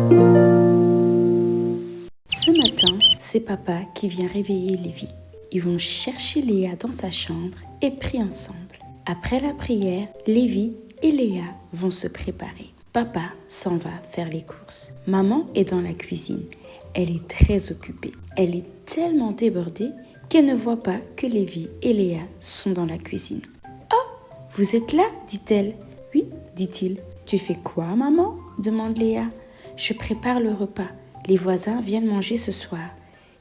Ce matin, c'est papa qui vient réveiller Lévi. Ils vont chercher Léa dans sa chambre et prient ensemble. Après la prière, Lévi et Léa vont se préparer. Papa s'en va faire les courses. Maman est dans la cuisine. Elle est très occupée. Elle est tellement débordée qu'elle ne voit pas que Lévi et Léa sont dans la cuisine. « Oh, vous êtes là ?» dit-elle. « Oui, dit-il. »« Tu fais quoi, maman ?» demande Léa. « Je prépare le repas. Les voisins viennent manger ce soir. »«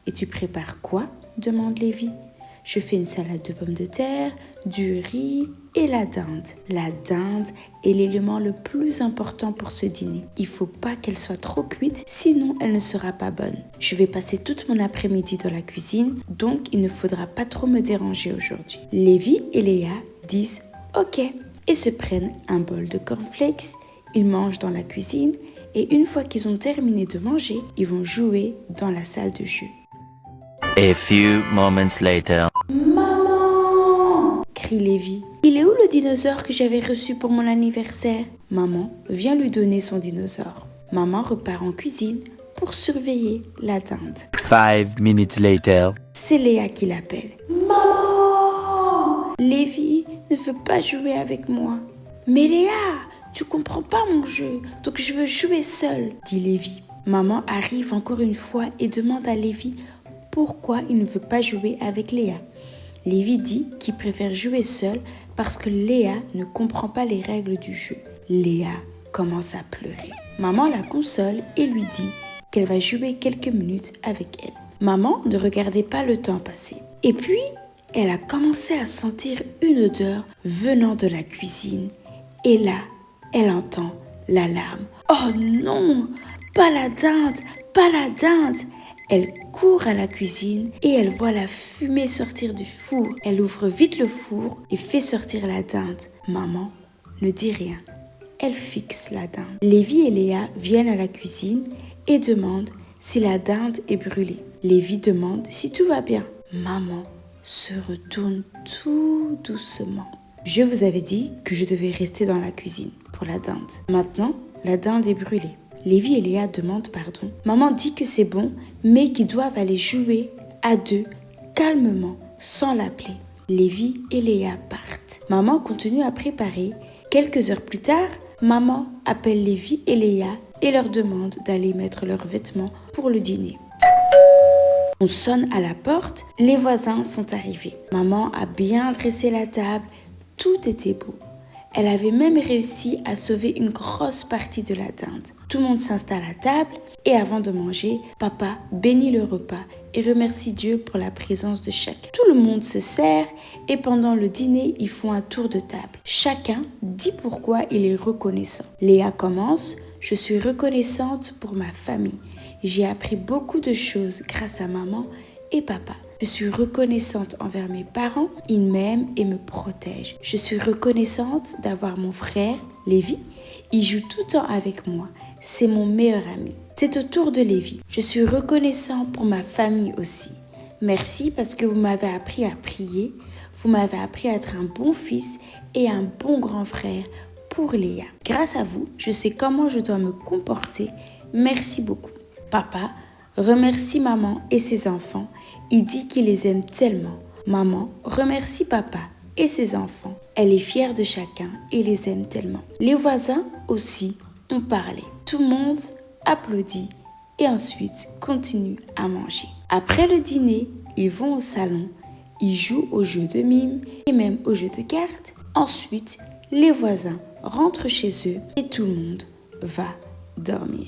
Et tu prépares quoi ?» demande Lévi. « Je fais une salade de pommes de terre, du riz et la dinde. La dinde est l'élément le plus important pour ce dîner. Il faut pas qu'elle soit trop cuite, sinon elle ne sera pas bonne. Je vais passer toute mon après-midi dans la cuisine, donc il ne faudra pas trop me déranger aujourd'hui. » Lévi et Léa disent « Ok » et se prennent un bol de cornflakes. Ils mangent dans la cuisine et une fois qu'ils ont terminé de manger, ils vont jouer dans la salle de jeu. A few moments later. Maman! Crie Lévi. Il est où le dinosaure que j'avais reçu pour mon anniversaire? Maman vient lui donner son dinosaure. Maman repart en cuisine pour surveiller la dinde. 5 minutes later. C'est Léa qui l'appelle. Maman! Lévi ne veut pas jouer avec moi. Mais Léa, tu comprends pas mon jeu, donc je veux jouer seule, dit Lévi. Maman arrive encore une fois et demande à Lévi pourquoi il ne veut pas jouer avec Léa. Lévi dit qu'il préfère jouer seul parce que Léa ne comprend pas les règles du jeu. Léa commence à pleurer. Maman la console et lui dit qu'elle va jouer quelques minutes avec elle. Maman ne regardait pas le temps passer. Et puis, elle a commencé à sentir une odeur venant de la cuisine. Et là, elle entend l'alarme. « Oh non, pas la dinde, pas la dinde !» Elle court à la cuisine et elle voit la fumée sortir du four. Elle ouvre vite le four et fait sortir la dinde. Maman ne dit rien. Elle fixe la dinde. Lévi et Léa viennent à la cuisine et demandent si la dinde est brûlée. Lévi demande si tout va bien. Maman se retourne tout doucement. Je vous avais dit que je devais rester dans la cuisine pour la dinde. Maintenant, la dinde est brûlée. Lévi et Léa demandent pardon. Maman dit que c'est bon, mais qu'ils doivent aller jouer à deux, calmement, sans l'appeler. Lévi et Léa partent. Maman continue à préparer. Quelques heures plus tard, maman appelle Lévi et Léa et leur demande d'aller mettre leurs vêtements pour le dîner. On sonne à la porte, les voisins sont arrivés. Maman a bien dressé la table, tout était beau. Elle avait même réussi à sauver une grosse partie de la dinde. Tout le monde s'installe à table et avant de manger, papa bénit le repas et remercie Dieu pour la présence de chacun. Tout le monde se sert et pendant le dîner, ils font un tour de table. Chacun dit pourquoi il est reconnaissant. Léa commence « Je suis reconnaissante pour ma famille. J'ai appris beaucoup de choses grâce à maman et papa. Je suis reconnaissante envers mes parents, ils m'aiment et me protègent. Je suis reconnaissante d'avoir mon frère, Lévi. Il joue tout le temps avec moi. C'est mon meilleur ami. » C'est au tour de Lévi. « Je suis reconnaissant pour ma famille aussi. Merci parce que vous m'avez appris à prier. Vous m'avez appris à être un bon fils et un bon grand frère pour Léa. Grâce à vous, je sais comment je dois me comporter. Merci beaucoup. » Papa remercie maman et ses enfants. Il dit qu'il les aime tellement. Maman remercie papa et ses enfants. Elle est fière de chacun et les aime tellement. Les voisins aussi ont parlé. Tout le monde applaudit et ensuite continue à manger. Après le dîner, ils vont au salon. Ils jouent aux jeux de mime et même aux jeux de cartes. Ensuite, les voisins rentrent chez eux et tout le monde va dormir.